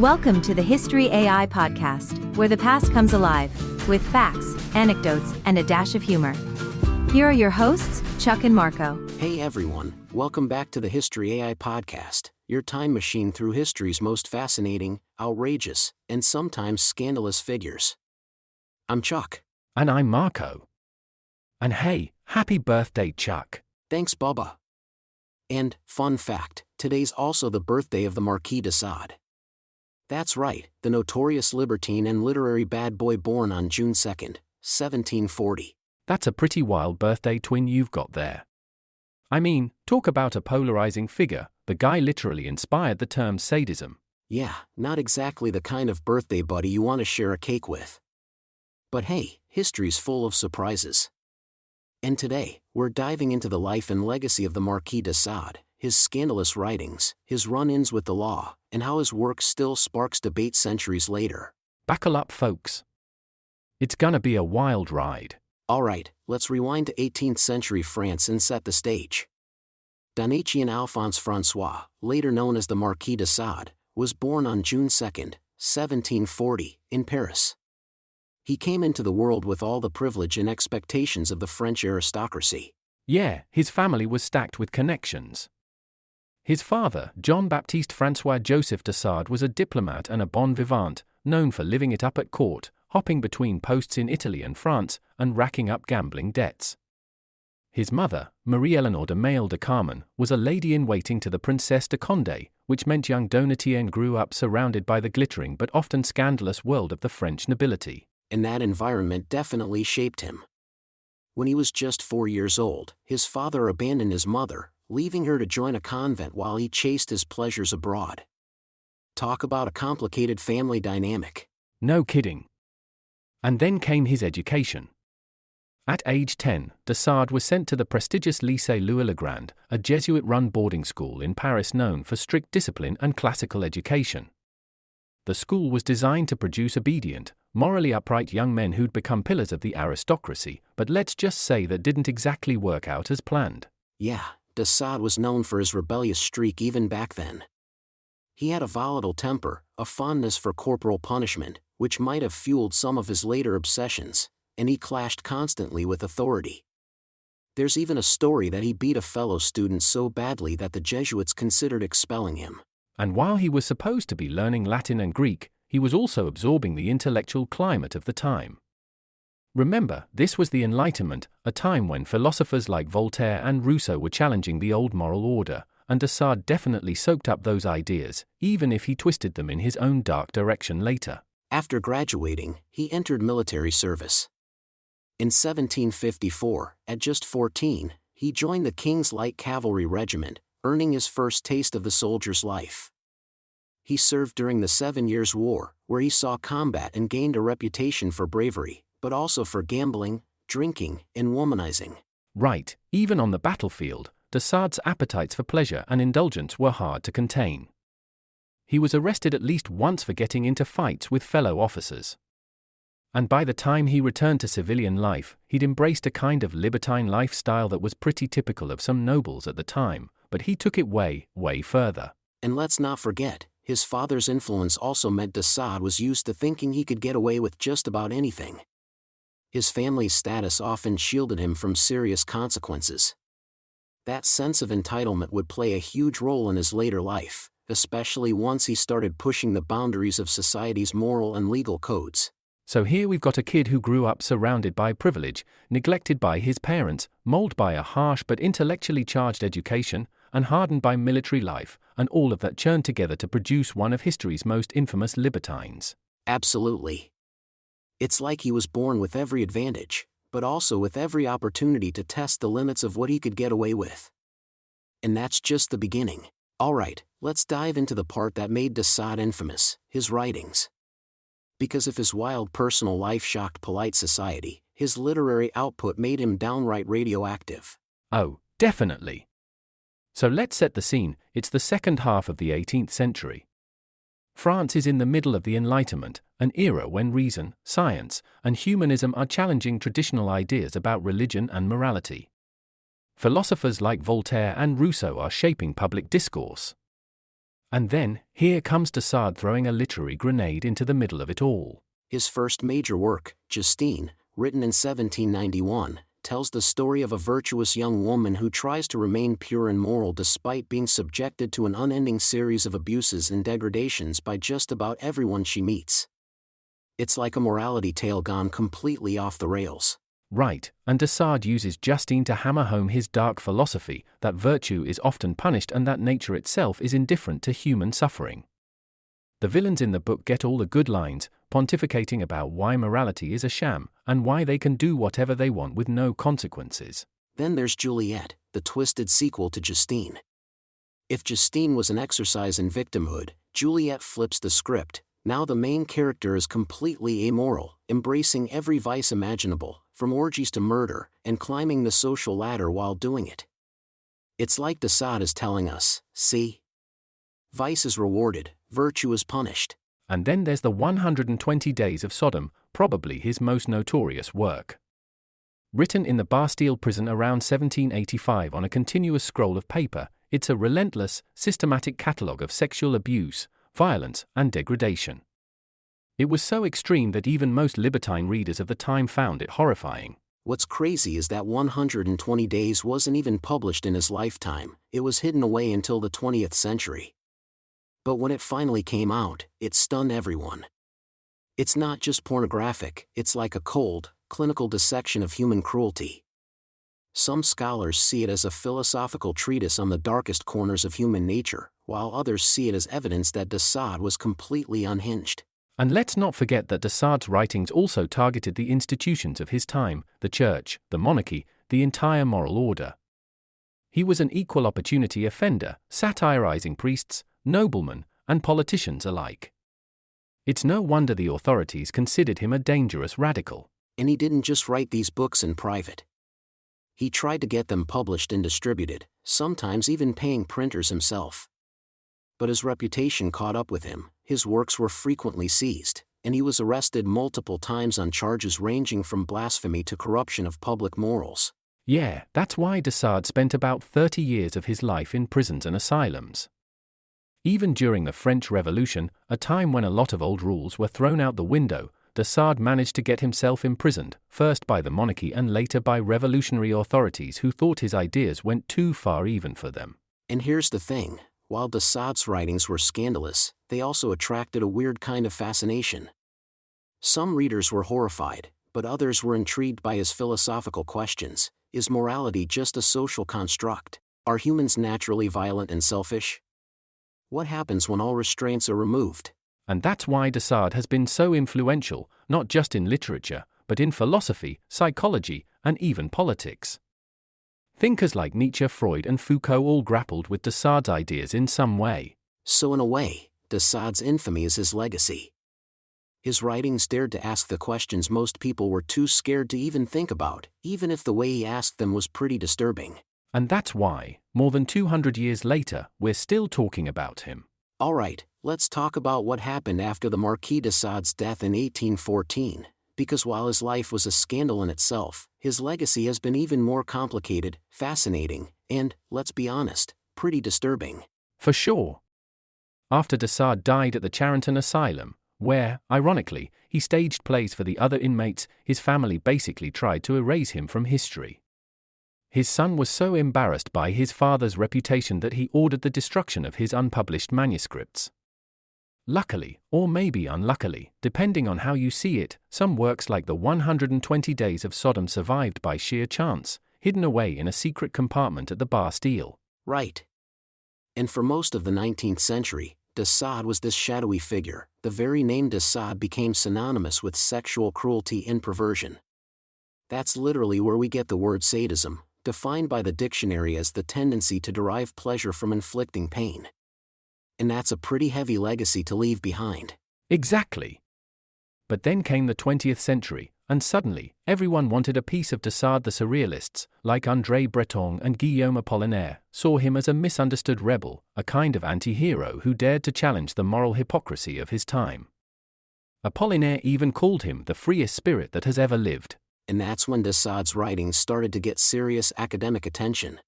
Welcome to the History AI podcast, where the past comes alive, with facts, anecdotes, and a dash of humor. Here are your hosts, Chuck and Marco. Hey everyone, welcome back to the History AI podcast, your time machine through history's most fascinating, outrageous, and sometimes scandalous figures. I'm Chuck. And I'm Marco. And hey, happy birthday, Chuck. Thanks, Bubba. And, fun fact, today's also the birthday of the Marquis de Sade. That's right, the notorious libertine and literary bad boy born on June 2nd, 1740. That's a pretty wild birthday twin you've got there. I mean, talk about a polarizing figure, the guy literally inspired the term sadism. Yeah, not exactly the kind of birthday buddy you want to share a cake with. But hey, history's full of surprises. And today, we're diving into the life and legacy of the Marquis de Sade, his scandalous writings, his run-ins with the law, and how his work still sparks debate centuries later. Buckle up, folks. It's gonna be a wild ride. Alright, let's rewind to 18th century France and set the stage. Donatien Alphonse François, later known as the Marquis de Sade, was born on June 2nd, 1740, in Paris. He came into the world with all the privilege and expectations of the French aristocracy. Yeah, his family was stacked with connections. His father, Jean-Baptiste François Joseph de Sade, was a diplomat and a bon vivant, known for living it up at court, hopping between posts in Italy and France, and racking up gambling debts. His mother, Marie-Éléonore de Maille de Carmen, was a lady-in-waiting to the Princesse de Condé, which meant young Donatien grew up surrounded by the glittering but often scandalous world of the French nobility. And that environment definitely shaped him. When he was just 4 years old, his father abandoned his mother, leaving her to join a convent while he chased his pleasures abroad. Talk about a complicated family dynamic. No kidding. And then came his education. At age 10, de Sade was sent to the prestigious Lycée Louis-le-Grand, a Jesuit-run boarding school in Paris known for strict discipline and classical education. The school was designed to produce obedient, morally upright young men who'd become pillars of the aristocracy, but let's just say that didn't exactly work out as planned. Yeah, de Sade was known for his rebellious streak even back then. He had a volatile temper, a fondness for corporal punishment, which might have fueled some of his later obsessions, and he clashed constantly with authority. There's even a story that he beat a fellow student so badly that the Jesuits considered expelling him. And while he was supposed to be learning Latin and Greek, he was also absorbing the intellectual climate of the time. Remember, this was the Enlightenment, a time when philosophers like Voltaire and Rousseau were challenging the old moral order, and de Sade definitely soaked up those ideas, even if he twisted them in his own dark direction later. After graduating, he entered military service. In 1754, at just 14, he joined the King's Light Cavalry Regiment, earning his first taste of the soldier's life. He served during the 7 Years' War, where he saw combat and gained a reputation for bravery, but also for gambling, drinking, and womanizing. Right, even on the battlefield, de Sade's appetites for pleasure and indulgence were hard to contain. He was arrested at least once for getting into fights with fellow officers. And by the time he returned to civilian life, he'd embraced a kind of libertine lifestyle that was pretty typical of some nobles at the time, but he took it way, way further. And let's not forget, his father's influence also meant de Sade was used to thinking he could get away with just about anything. His family's status often shielded him from serious consequences. That sense of entitlement would play a huge role in his later life, especially once he started pushing the boundaries of society's moral and legal codes. So here we've got a kid who grew up surrounded by privilege, neglected by his parents, molded by a harsh but intellectually charged education, and hardened by military life, and all of that churned together to produce one of history's most infamous libertines. Absolutely. It's like he was born with every advantage, but also with every opportunity to test the limits of what he could get away with. And that's just the beginning. Alright, let's dive into the part that made de Sade infamous, his writings. Because if his wild personal life shocked polite society, his literary output made him downright radioactive. Oh, definitely. So let's set the scene. It's the second half of the 18th century. France is in the middle of the Enlightenment, an era when reason, science, and humanism are challenging traditional ideas about religion and morality. Philosophers like Voltaire and Rousseau are shaping public discourse. And then, here comes de Sade throwing a literary grenade into the middle of it all. His first major work, Justine, written in 1791, tells the story of a virtuous young woman who tries to remain pure and moral despite being subjected to an unending series of abuses and degradations by just about everyone she meets. It's like a morality tale gone completely off the rails. Right, and de Sade uses Justine to hammer home his dark philosophy, that virtue is often punished and that nature itself is indifferent to human suffering. The villains in the book get all the good lines, pontificating about why morality is a sham, and why they can do whatever they want with no consequences. Then there's Juliette, the twisted sequel to Justine. If Justine was an exercise in victimhood, Juliette flips the script. Now the main character is completely amoral, embracing every vice imaginable, from orgies to murder, and climbing the social ladder while doing it. It's like de Sade is telling us, see? Vice is rewarded, virtue is punished. And then there's the 120 Days of Sodom, probably his most notorious work. Written in the Bastille prison around 1785 on a continuous scroll of paper, it's a relentless, systematic catalogue of sexual abuse, violence, and degradation. It was so extreme that even most libertine readers of the time found it horrifying. What's crazy is that 120 Days wasn't even published in his lifetime, it was hidden away until the 20th century. But when it finally came out, it stunned everyone. It's not just pornographic, it's like a cold, clinical dissection of human cruelty. Some scholars see it as a philosophical treatise on the darkest corners of human nature, while others see it as evidence that de Sade was completely unhinged. And let's not forget that de Sade's writings also targeted the institutions of his time, the church, the monarchy, the entire moral order. He was an equal opportunity offender, satirizing priests, noblemen, and politicians alike. It's no wonder the authorities considered him a dangerous radical. And he didn't just write these books in private. He tried to get them published and distributed, sometimes even paying printers himself. But his reputation caught up with him, his works were frequently seized, and he was arrested multiple times on charges ranging from blasphemy to corruption of public morals. Yeah, that's why de Sade spent about 30 years of his life in prisons and asylums. Even during the French Revolution, a time when a lot of old rules were thrown out the window, de Sade managed to get himself imprisoned, first by the monarchy and later by revolutionary authorities who thought his ideas went too far even for them. And here's the thing, while de Sade's writings were scandalous, they also attracted a weird kind of fascination. Some readers were horrified, but others were intrigued by his philosophical questions. Is morality just a social construct? Are humans naturally violent and selfish? What happens when all restraints are removed? And that's why de Sade has been so influential, not just in literature, but in philosophy, psychology, and even politics. Thinkers like Nietzsche, Freud, and Foucault all grappled with de Sade's ideas in some way. So in a way, de Sade's infamy is his legacy. His writings dared to ask the questions most people were too scared to even think about, even if the way he asked them was pretty disturbing. And that's why, more than 200 years later, we're still talking about him. Alright, let's talk about what happened after the Marquis de Sade's death in 1814, because while his life was a scandal in itself, his legacy has been even more complicated, fascinating, and, let's be honest, pretty disturbing. For sure. After de Sade died at the Charenton Asylum, where, ironically, he staged plays for the other inmates, his family basically tried to erase him from history. His son was so embarrassed by his father's reputation that he ordered the destruction of his unpublished manuscripts. Luckily, or maybe unluckily, depending on how you see it, some works like the 120 Days of Sodom survived by sheer chance, hidden away in a secret compartment at the Bastille. Right. And for most of the 19th century, de Sade was this shadowy figure. The very name de Sade became synonymous with sexual cruelty and perversion. That's literally where we get the word sadism, defined by the dictionary as the tendency to derive pleasure from inflicting pain. And that's a pretty heavy legacy to leave behind. Exactly. But then came the 20th century, and suddenly, everyone wanted a piece of de Sade. The surrealists, like André Breton and Guillaume Apollinaire, saw him as a misunderstood rebel, a kind of anti-hero who dared to challenge the moral hypocrisy of his time. Apollinaire even called him the freest spirit that has ever lived. And that's when de Sade's writings started to get serious academic attention.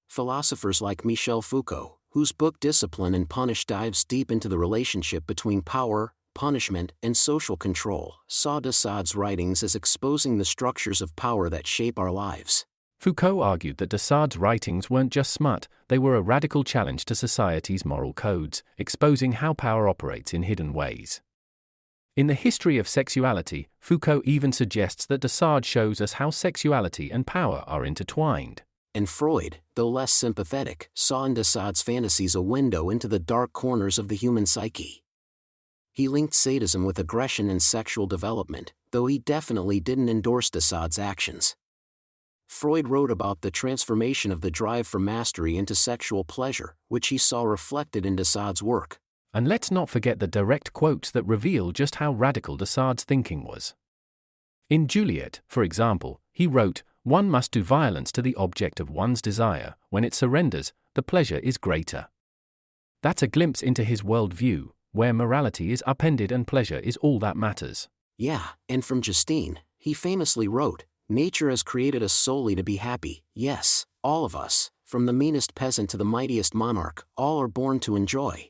Philosophers like Michel Foucault, whose book Discipline and Punish dives deep into the relationship between power, punishment, and social control, saw de Sade's writings as exposing the structures of power that shape our lives. Foucault argued that de Sade's writings weren't just smut, they were a radical challenge to society's moral codes, exposing how power operates in hidden ways. In The History of Sexuality, Foucault even suggests that de Sade shows us how sexuality and power are intertwined. And Freud, though less sympathetic, saw in de Sade's fantasies a window into the dark corners of the human psyche. He linked sadism with aggression and sexual development, though he definitely didn't endorse de Sade's actions. Freud wrote about the transformation of the drive for mastery into sexual pleasure, which he saw reflected in de Sade's work. And let's not forget the direct quotes that reveal just how radical de Sade's thinking was. In Juliette, for example, he wrote, "One must do violence to the object of one's desire. When it surrenders, the pleasure is greater." That's a glimpse into his worldview, where morality is upended and pleasure is all that matters. Yeah, and from Justine, he famously wrote, "Nature has created us solely to be happy. Yes, all of us, from the meanest peasant to the mightiest monarch, all are born to enjoy."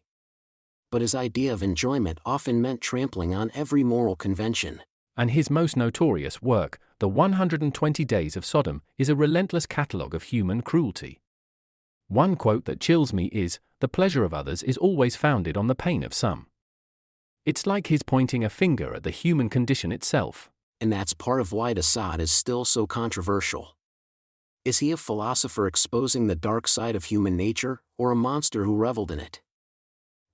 But his idea of enjoyment often meant trampling on every moral convention. And his most notorious work, The 120 Days of Sodom, is a relentless catalogue of human cruelty. One quote that chills me is, "The pleasure of others is always founded on the pain of some." It's like he's pointing a finger at the human condition itself. And that's part of why de Sade is still so controversial. Is he a philosopher exposing the dark side of human nature, or a monster who reveled in it?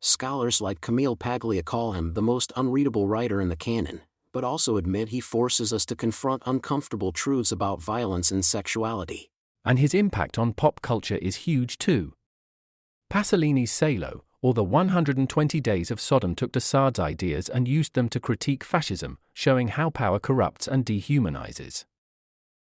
Scholars like Camille Paglia call him the most unreadable writer in the canon, but also admit he forces us to confront uncomfortable truths about violence and sexuality. And his impact on pop culture is huge too. Pasolini's Salo, or The 120 Days of Sodom, took de Sade's ideas and used them to critique fascism, showing how power corrupts and dehumanizes.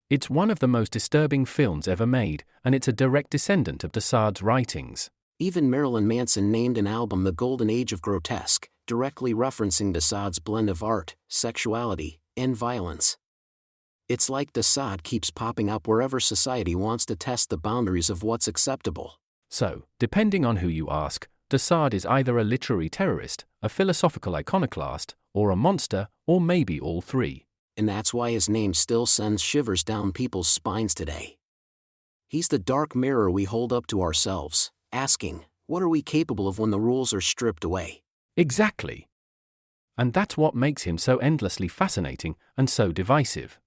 It's one of the most disturbing films ever made, and it's a direct descendant of de Sade's writings. Even Marilyn Manson named an album The Golden Age of Grotesque, directly referencing de Sade's blend of art, sexuality, and violence. It's like de Sade keeps popping up wherever society wants to test the boundaries of what's acceptable. So, depending on who you ask, de Sade is either a literary terrorist, a philosophical iconoclast, or a monster, or maybe all three. And that's why his name still sends shivers down people's spines today. He's the dark mirror we hold up to ourselves, asking, what are we capable of when the rules are stripped away? Exactly. And that's what makes him so endlessly fascinating and so divisive.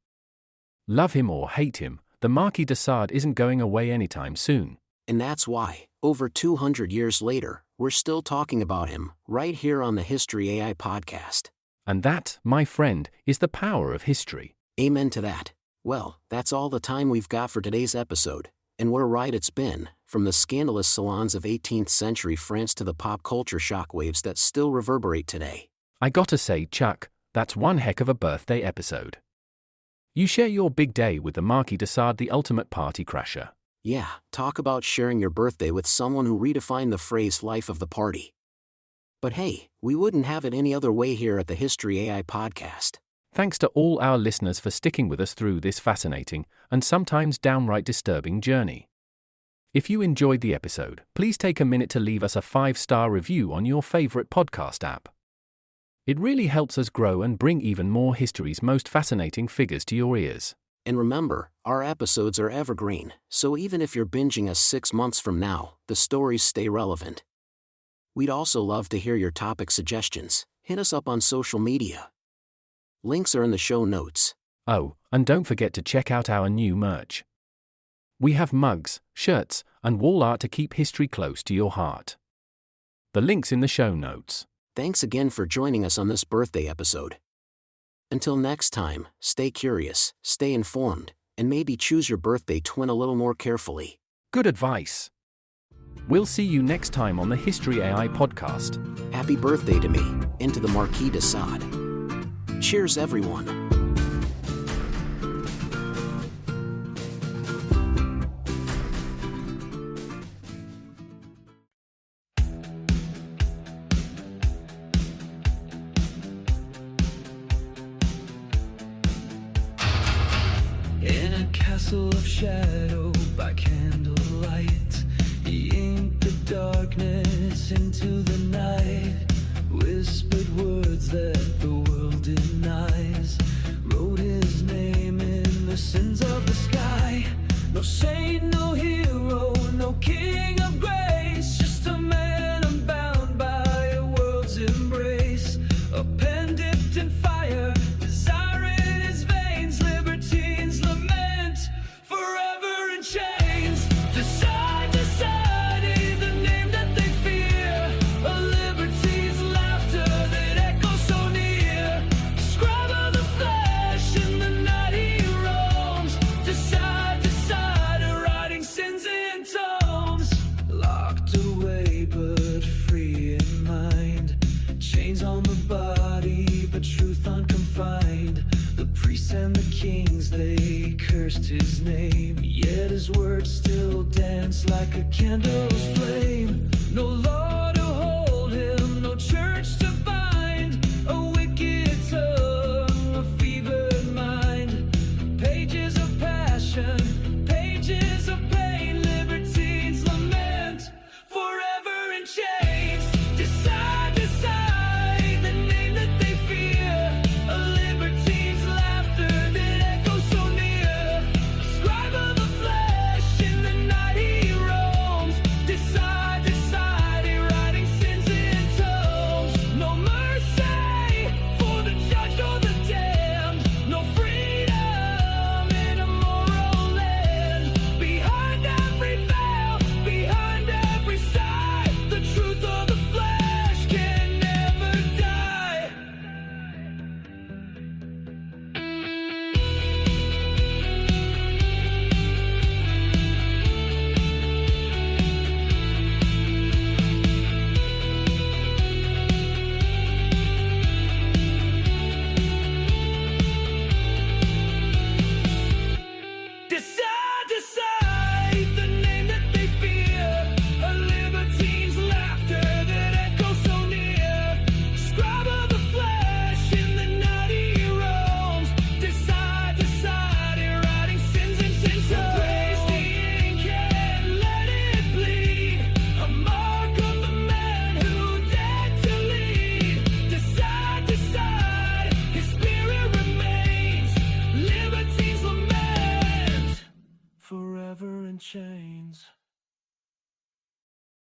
Love him or hate him, the Marquis de Sade isn't going away anytime soon. And that's why, over 200 years later, we're still talking about him, right here on the History AI podcast. And that, my friend, is the power of history. Amen to that. Well, that's all the time we've got for today's episode. And what a ride it's been, from the scandalous salons of 18th century France to the pop culture shockwaves that still reverberate today. I gotta say, Chuck, that's one heck of a birthday episode. You share your big day with the Marquis de Sade, the ultimate party crasher. Yeah, talk about sharing your birthday with someone who redefined the phrase life of the party. But hey, we wouldn't have it any other way here at the History AI podcast. Thanks to all our listeners for sticking with us through this fascinating, and sometimes downright disturbing journey. If you enjoyed the episode, please take a minute to leave us a 5-star review on your favorite podcast app. It really helps us grow and bring even more history's most fascinating figures to your ears. And remember, our episodes are evergreen, so even if you're binging us 6 months from now, the stories stay relevant. We'd also love to hear your topic suggestions. Hit us up on social media. Links are in the show notes. Oh, and don't forget to check out our new merch. We have mugs, shirts, and wall art to keep history close to your heart. The link's in the show notes. Thanks again for joining us on this birthday episode. Until next time, stay curious, stay informed, and maybe choose your birthday twin a little more carefully. Good advice. We'll see you next time on the History AI podcast. Happy birthday to me, and to the Marquis de Sade. Cheers, everyone. In a castle of shadow by candlelight, he inked the dark darkness into the night, whispered words that the world denies, wrote his name in the sins of the sky. No saint, no hero, no king of grace, just a man unbound by a world's embrace. A pen dipped in fire, desire in his veins, libertines lament forever in chains. Decide, decide, the name that they fear, a libertine's laughter that echoes so near. Scribe of the flesh, in the night he roams. Decide, decide, writing sins in tomes. Locked away but free in mind, chains on the body but truth unconfined. The priests and the kings, they cursed his name, yet his words still dance like a candle's flame. No